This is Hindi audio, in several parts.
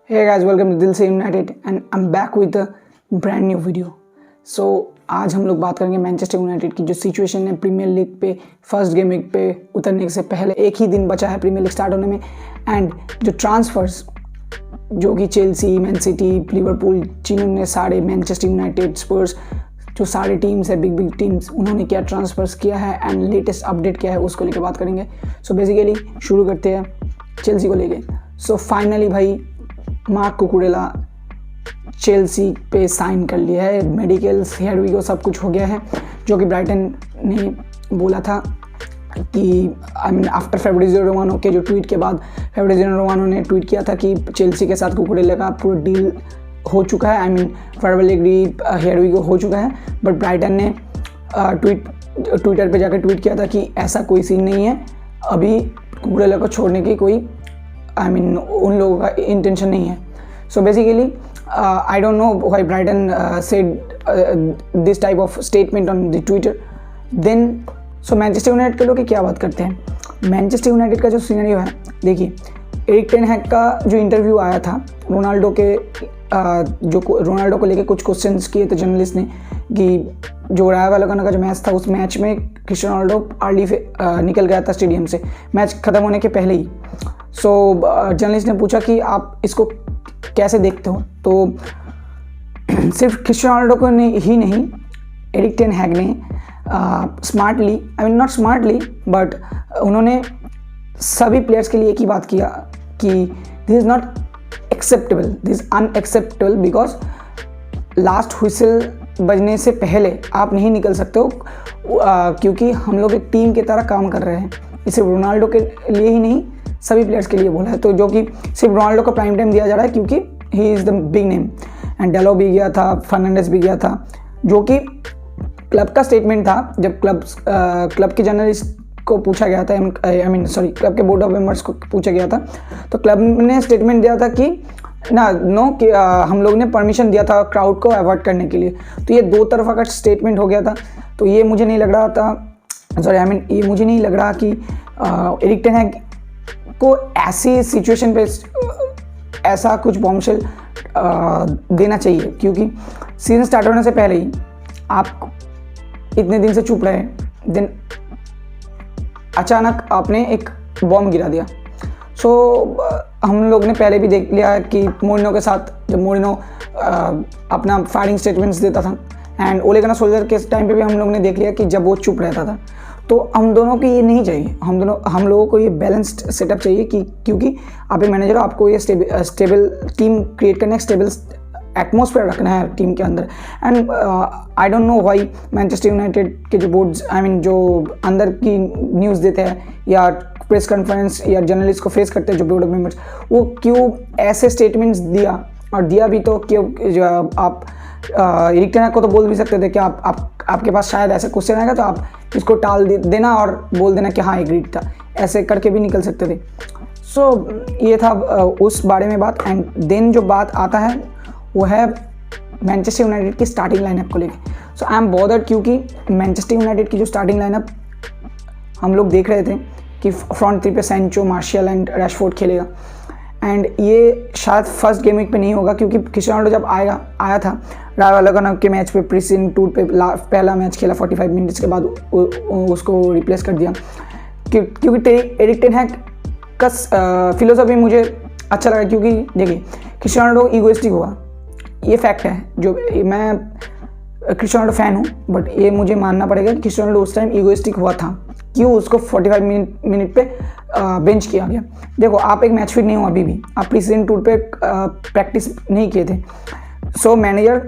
Hey guys, welcome to दिल से United and I am back with a brand new video. So आज हम लोग बात करेंगे मैनचेस्टर यूनाइटेड की जो सिचुएशन है प्रीमियर लीग पे फर्स्ट गेम वीक पे उतरने से पहले एक ही दिन बचा है प्रीमियर लीग स्टार्ट होने में, एंड जो ट्रांसफर्स जो कि चेल्सी, मैन सिटी, लिवरपूल जिन्होंने सारे मैनचेस्टर यूनाइटेड, स्पर्स जो सारे टीम्स है बिग टीम्स उन्होंने क्या ट्रांसफर्स किया है एंड लेटेस्ट अपडेट क्या है उसको लेकर बात करेंगे। सो बेसिकली शुरू करते हैं चेल्सी को लेके। सो फाइनली भाई मार्क कुकुरेला चेल्सी पे साइन कर लिया है, मेडिकल्स हेयर वीगो सब कुछ हो गया है, जो कि ब्राइटन ने बोला था कि आफ्टर फेब्रिज़ियो रोमानो के जो ट्वीट के बाद फेब्रिज़ियो रोमानो ने ट्वीट किया था कि चेल्सी के साथ कुकुरेला का पूरा डील हो चुका है, फेयरवेल एग्री हेयर वीगो हो चुका है। बट ब्राइटन ने ट्विटर पे जाकर ट्वीट किया था कि ऐसा कोई सीन नहीं है, अभी कुकुरेला को छोड़ने की कोई उन लोगों का इंटेंशन नहीं है। So basically I don't know why Brighton said this type of statement on the Twitter. Then so Manchester United के लोग क्या बात करते हैं। मैनचेस्टर यूनाइटेड का जो सिनेरियो है, देखिए एरिक टेन हैग का जो इंटरव्यू आया था रोनाल्डो को लेके कुछ क्वेश्चंस किए थे जर्नलिस्ट ने कि जो राय वालों का जो मैच था उस मैच में क्रिस्टियानो रोनाल्डो अर्ली निकल गया था स्टेडियम से मैच ख़त्म होने के पहले ही। सो जर्नलिस्ट ने पूछा कि आप इसको कैसे देखते हो, तो सिर्फ क्रिस्टियानो रोनाल्डो को ही नहीं एरिक टेन हैग ने स्मार्टली नॉट स्मार्टली बट उन्होंने सभी प्लेयर्स के लिए एक ही बात किया कि this is not acceptable, this is unacceptable because last whistle बजने से पहले आप नहीं निकल सकते हो, क्योंकि हम लोग एक टीम की तरह काम कर रहे हैं। ये सिर्फ रोनाल्डो के लिए ही नहीं सभी प्लेयर्स के लिए बोला है, तो जो कि सिर्फ रोनाल्डो को प्राइम टाइम दिया जा रहा है क्योंकि he is the big name. And डेलो भी गया था, फर्नांडिस भी गया था, जो कि क्लब का स्टेटमेंट था। जब क्लब के जर्नलिस्ट को पूछा गया था, क्लब के बोर्ड ऑफ मेंबर्स को पूछा गया था, तो क्लब ने स्टेटमेंट दिया था कि कि हम लोग ने परमिशन दिया था क्राउड को अवॉइड करने के लिए। तो ये दो तरफा का स्टेटमेंट हो गया था। तो ये मुझे नहीं लग रहा था ये मुझे नहीं लग रहा कि एरिक टेन हैग को ऐसी सिचुएशन पे ऐसा कुछ बॉम्बशेल देना चाहिए, क्योंकि सीजन स्टार्ट होने से पहले ही आप इतने दिन से चुप रहे, देन अचानक आपने एक बॉम्ब गिरा दिया। सो हम लोग ने पहले भी देख लिया कि मोरिनो के साथ जब मोरिनो अपना फायरिंग स्टेटमेंट्स देता था, एंड ओले गनर सोल्जर के टाइम पे भी हम लोग ने देख लिया कि जब वो चुप रहता था। तो हम दोनों को ये नहीं चाहिए, हम लोगों को ये बैलेंस्ड सेटअप चाहिए कि क्योंकि आप एक मैनेजर हो, आपको ये स्टेबल टीम क्रिएट करना है, स्टेबल एटमॉस्फेयर रखना है टीम के अंदर। And I don't know why Manchester United के जो बोर्ड्स जो अंदर की न्यूज़ देते हैं या प्रेस कॉन्फ्रेंस या जर्नलिस्ट को फेस करते हैं जो बोर्ड ऑफ मेंबर्स, वो क्यों ऐसे स्टेटमेंट्स दिया, और दिया भी तो क्यों आप एरिक टेन हैग को तो बोल भी सकते थे कि आपके पास शायद ऐसा क्वेश्चन आएगा तो आप इसको टाल देना और बोल देना कि हाँ एग्रीड था, ऐसे करके भी निकल सकते थे। सो ये था उस बारे में बात। एंड देन जो बात आता है वो है मैनचेस्टर यूनाइटेड की स्टार्टिंग लाइनअप को लेके। सो आई एम बॉदर्ड, क्योंकि मैनचेस्टर यूनाइटेड की जो स्टार्टिंग लाइनअप हम लोग देख रहे थे कि फ्रंट थ्री पे सैंचो, मार्शियल एंड रैशफोर्ड खेलेगा, एंड ये शायद फर्स्ट गेम वीक पे नहीं होगा, क्योंकि क्रिस्टियानो रोनाल्डो जब आया था राय वालों के मैच पे प्रीसीजन टूर पे पहला मैच खेला 45 मिनट्स के बाद उसको रिप्लेस कर दिया, क्योंकि एरिक टेन हैग का फिलोसफी मुझे अच्छा लगा। क्योंकि देखिए क्रिस्टियानो रोनाल्डो ईगोइस्टिक हुआ, ये फैक्ट है। जो मैं क्रिस्टियानो रोनाल्डो फ़ैन हूँ, बट ये मुझे मानना पड़ेगा कि क्रिस्टियानो रोनाल्डो उस टाइम ईगोइस्टिक हुआ था, क्यों उसको 45 मिनट पे बेंच किया गया। देखो आप एक मैच फिट नहीं हो अभी भी, आप प्री सीजन टूर पे प्रैक्टिस नहीं किए थे। सो मैनेजर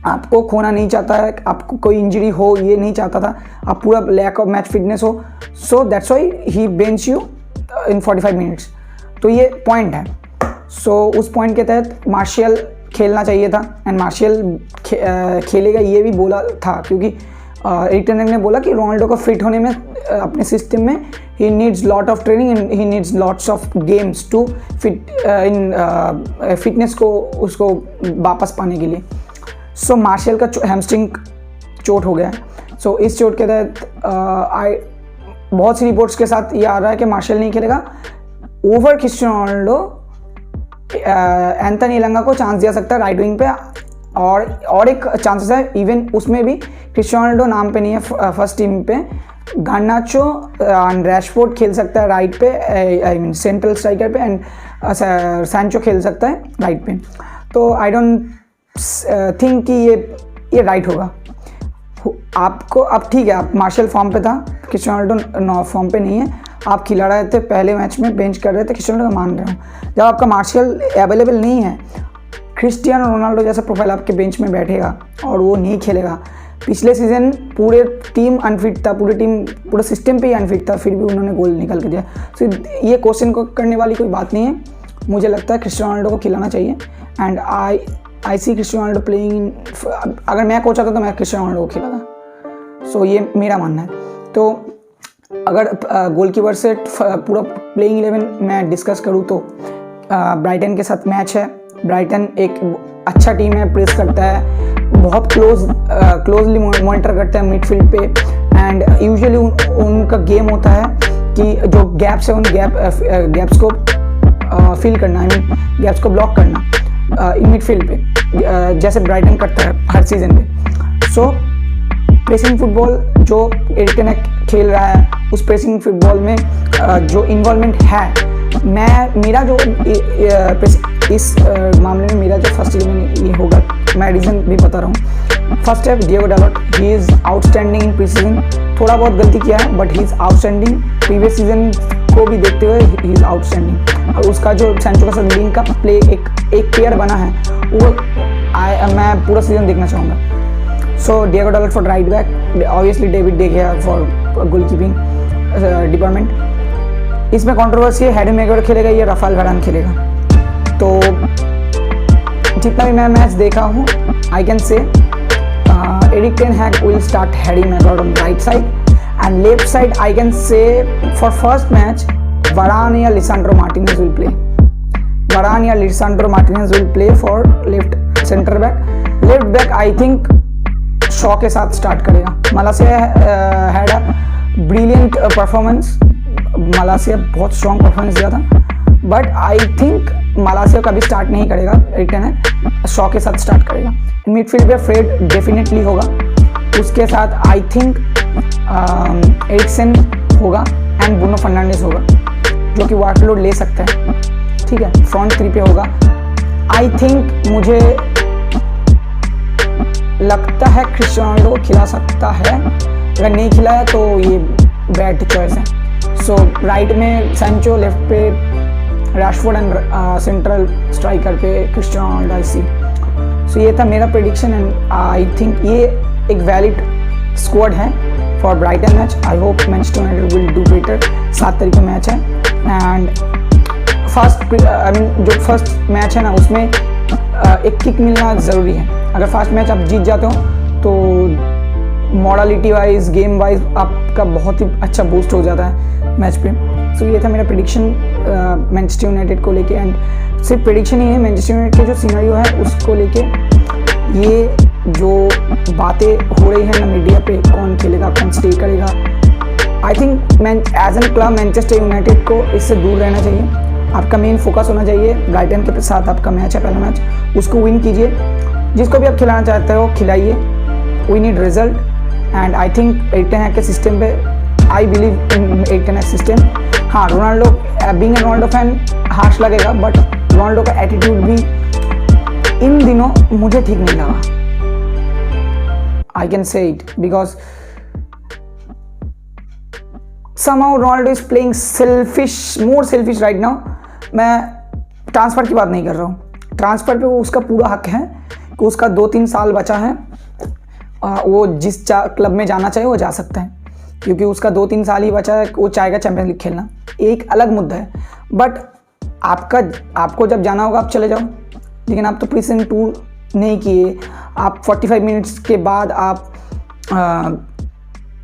आपको खोना नहीं चाहता है, आपको कोई इंजरी हो ये नहीं चाहता था, आप पूरा लैक ऑफ मैच फिटनेस हो, so that's why he bench you in 45 minutes. तो ये पॉइंट है। सो उस पॉइंट के तहत मार्शियल खेलना चाहिए था, एंड मार्शियल खेलेगा ये भी बोला था, क्योंकि एरिक टेन हैग ने बोला कि रोनाल्डो को फिट होने में अपने सिस्टम में he needs lot of training and he needs lots of games to fitness को उसको वापस पाने के लिए। सो मार्शियल का हैमस्ट्रिंग चोट हो गया है। सो इस चोट के तहत बहुत सी रिपोर्ट्स के साथ ये आ रहा है कि मार्शियल नहीं खेलेगा ओवर क्रिस्टियानो रोनाल्डो एंथनी एलंगा को चांस दिया सकता है राइट विंग पे, और एक चांसेस है इवन उसमें भी क्रिस्टियानो रोनाल्डो नाम पे नहीं है फर्स्ट टीम पे, गार्नाचो एंड रैशफोर्ड खेल सकता है राइट पे, आई मीन सेंट्रल स्ट्राइकर पे, एंड सैंचो खेल सकता है राइट पे। तो आई डोंट थिंक कि ये राइट होगा। आपको अब ठीक है, आप मार्शल फॉर्म पे था, क्रिस्टियानो रोनाल्डो फॉर्म पे नहीं है, आप खिला रहे थे पहले मैच में, बेंच कर रहे थे, क्रिस्टियानो रोनाल्डो मान रहे हो। जब आपका मार्शल अवेलेबल नहीं है, क्रिस्टियानो रोनाल्डो जैसा प्रोफाइल आपके बेंच में बैठेगा और वो नहीं खेलेगा। पिछले सीज़न पूरे टीम अनफिट था, पूरे सिस्टम पे ही अनफिट था, फिर भी उन्होंने गोल निकाल के दिया। तो ये क्वेश्चन को करने वाली कोई बात नहीं है। मुझे लगता है क्रिस्टियानो रोनाल्डो को खिलाना चाहिए, and I see Cristiano Ronaldo playing. अगर मैं कोच आता तो मैं क्रिस्टियानो रोनाल्डो को खिलाता। सो ये मेरा मानना है। तो अगर गोलकीपर से पूरा प्लेइंग 11 मैं डिस्कस करूँ तो ब्राइटन के साथ मैच है। ब्राइटन एक अच्छा टीम है, प्रेस करता है, बहुत क्लोजली मॉनिटर करता है मिडफील्ड पे, एंड यूजुअली उनका गेम होता है कि जो गैप्स है उन गैप्स को फिल करना, आई मीन गैप्स को ब्लॉक करना इन मिडफील्ड पे, जैसे ब्राइटन करता है हर सीजन पे। सो प्रेसिंग फुटबॉल जो एरिक टेन हैग खेल रहा है, उस प्रेसिंग फुटबॉल में जो इन्वॉल्वमेंट है, मेरा जो इस मामले में मेरा जो फर्स्ट ये होगा, मैं रीज़न भी बता रहा हूँ। फर्स्ट है Diego Dalot, he is outstanding in pre season. थोड़ा बहुत गलती किया है but he is outstanding. Previous season को भी देखते हुए ही इज़ आउटस्टैंडिंग, और उसका जो सैंचो के साथ लिंक का प्ले एक पेयर बना है, वो मैं पूरा सीजन देखना चाहूँगा। So Diego Dalot for right back, obviously David de Gea for goalkeeping department. इसमें कंट्रोवर्सी है, हैरी मैगुआयर खेलेगा या राफेल वारान खेलेगा। तो जितना भी मैं मैच देखा हूँ, I can say Erik ten Hag will start Harry Maguire on right side, and left side I can say for first match Varane या Lisandro Martinez will play. Varane या Lisandro Martinez will play for left centre back. Left back I think Shaw के साथ स्टार्ट करेगा। Malacia had a brilliant performance, Malacia बहुत स्ट्रॉन्ग परफॉर्मेंस दिया था, बट आई थिंक मलासिया का भी स्टार्ट नहीं करेगा, रिटर्न है शॉ के साथ स्टार्ट करेगा। मिडफील्ड पे फ्रेड डेफिनेटली होगा, उसके साथ आई थिंक एरिक्सन होगा एंड ब्रूनो फर्नांडिस होगा, जो कि वर्कलोड ले सकता है। ठीक है, फ्रंट थ्री पे होगा। आई थिंक मुझे लगता है क्रिस्टियानो रोनाल्डो को खिला सकता है, अगर नहीं खिलाया तो ये बैड चॉइस है। सो राइट में सैंचो, लेफ्ट पे रैशफोर्ड एंड सेंट्रल स्ट्राइकर पे Cristiano Ronaldo I see. So ये था मेरा प्रेडिक्शन, एंड आई थिंक ये एक वैलिड स्क्वाड है for Brighton match. I hope Manchester United will do better. 7 तारीख का मैच है, एंड जो फर्स्ट मैच है ना, उसमें एक किक मिलना ज़रूरी है। अगर फर्स्ट मैच आप जीत जाते हो तो मॉडलिटी वाइज, गेम वाइज आपका बहुत ही अच्छा बूस्ट हो जाता है मैच पे। सो ये था मेरा प्रेडिक्शन मैनचेस्टर यूनाइटेड को लेके, एंड सिर्फ प्रेडिक्शन ही है, मैनचेस्टर यूनाइटेड के जो सिनेरियो है उसको लेके ये जो बातें हो रही है ना मीडिया पे, कौन खेलेगा, कौन स्टे करेगा, I think as an club Manchester United को इससे दूर रहना चाहिए। आपका मेन फोकस होना चाहिए ब्राइटन के साथ आपका मैच है, पहला मैच, उसको विन कीजिए। जिसको भी आप खिलाना चाहते हो खिलाइए, we need result, and I think Erik ten Hag के सिस्टम पे, I believe in Erik ten Hag system. हाँ, Ronaldo, being a Ronaldo fan harsh लगेगा, बट रोनाल्डो का एटीट्यूड भी इन दिनों मुझे ठीक नहीं लगा। I can say it because somehow Ronaldo is playing more selfish right now। मैं ट्रांसफ़र की बात नहीं कर रहा हूँ, ट्रांसफ़र पे वो उसका पूरा हक है कि उसका 2-3 साल बचा है, वो जिस क्लब में जाना चाहे वो जा सकता है, क्योंकि उसका 2-3 साल ही बचा है, वो चाहेगा चैंपियंस लीग खेलना, एक अलग मुद्दा है। बट आपको जब जाना होगा आप चले जाओ, लेकिन आप तो प्री सीजन टूर नहीं किए, आप 45 मिनट्स के बाद आप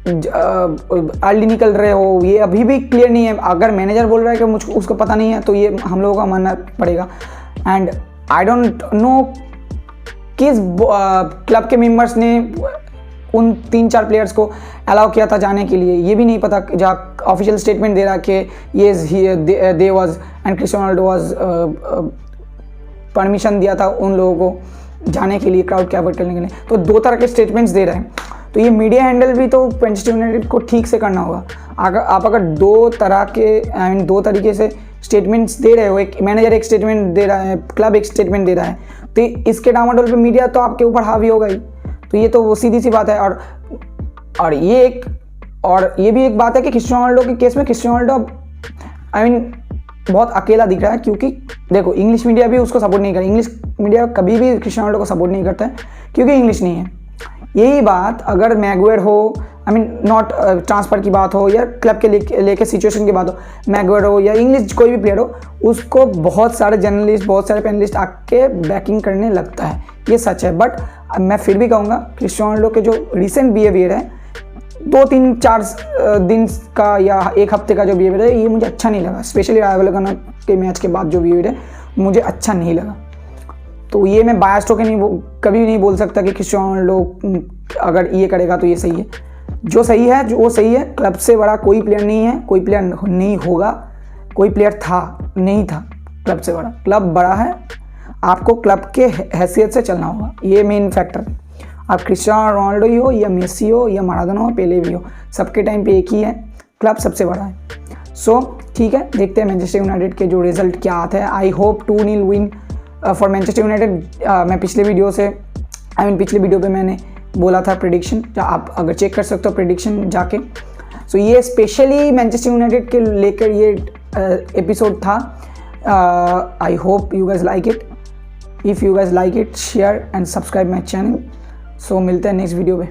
अर्ली निकल रहे हो, ये अभी भी क्लियर नहीं है। अगर मैनेजर बोल रहा है कि मुझको उसको पता नहीं है, तो ये हम लोगों का मानना पड़ेगा। एंड आई डोंट नो किस क्लब के मेंबर्स ने उन 3-4 प्लेयर्स को अलाउ किया था जाने के लिए, ये भी नहीं पता। जहाँ ऑफिशियल स्टेटमेंट दे रहा कि ये they was and Cristiano Ronaldo was permission दिया था उन लोगों को जाने के लिए, क्राउड कैप्चर करने के लिए। तो 2 तरह के स्टेटमेंट्स दे रहे हैं, तो ये मीडिया हैंडल भी तो मैनचेस्टर यूनाइटेड को ठीक से करना होगा। अगर 2 तरह के 2 तरीके से स्टेटमेंट्स दे रहे हो, एक मैनेजर एक स्टेटमेंट दे रहा है, क्लब एक स्टेटमेंट दे रहा है, तो इसके डामाडोल पे मीडिया तो आपके ऊपर हावी होगा ही। तो ये तो सीधी सी बात है। और ये भी एक बात है कि क्रिस्टियानो रोनाल्डो के केस में क्रिस्टियानो रोनाल्डो बहुत अकेला दिख रहा है, क्योंकि देखो इंग्लिश मीडिया भी उसको सपोर्ट नहीं कर, इंग्लिश मीडिया कभी भी क्रिस्टियानो रोनाल्डो को सपोर्ट नहीं करता है क्योंकि इंग्लिश नहीं है। यही बात अगर मैगुएर हो, नॉट ट्रांसफ़र की बात हो या क्लब के लेके सिचुएशन की बात हो, मैगुएर हो या इंग्लिश कोई भी प्लेयर हो, उसको बहुत सारे जर्नलिस्ट, बहुत सारे पैनलिस्ट आके बैकिंग करने लगता है, ये सच है। बट मैं फिर भी कहूँगा क्रिस्टियानो रोनाल्डो के जो रिसेंट बिहेवियर है, 2-3-4 दिन का या 1 हफ्ते का जो बिहेवियर है, ये मुझे अच्छा नहीं लगा। स्पेशली राय वलगना के मैच के बाद जो बिहेवियर है मुझे अच्छा नहीं लगा। तो ये मैं बायस्ड होकर कभी नहीं बोल सकता कि क्रिस्टियानो रोनाल्डो अगर ये करेगा तो ये सही है। जो सही है वो सही है। क्लब से बड़ा कोई प्लेयर नहीं है, कोई प्लेयर नहीं होगा, कोई प्लेयर नहीं था क्लब से बड़ा। क्लब बड़ा है, आपको क्लब के हैसियत से चलना होगा, ये मेन फैक्टर है। आप क्रिस्टियानो रोनाल्डो ही हो या मेसी हो या माराडोना हो, पेले भी हो, सबके टाइम पे एक ही है, क्लब सबसे बड़ा है। सो ठीक है, देखते हैं मैनचेस्टर यूनाइटेड के जो रिजल्ट क्या आते हैं। I hope 2-0 win for Manchester United. मैं पिछले वीडियो पे मैंने बोला था प्रेडिक्शन, आप अगर चेक कर सकते हो प्रेडिक्शन जाके। सो ये स्पेशली मैनचेस्टर यूनाइटेड के लेकर ये एपिसोड था। I hope you guys like it. If you guys like it, share and subscribe my channel. So मिलते हैं नेक्स्ट वीडियो पे।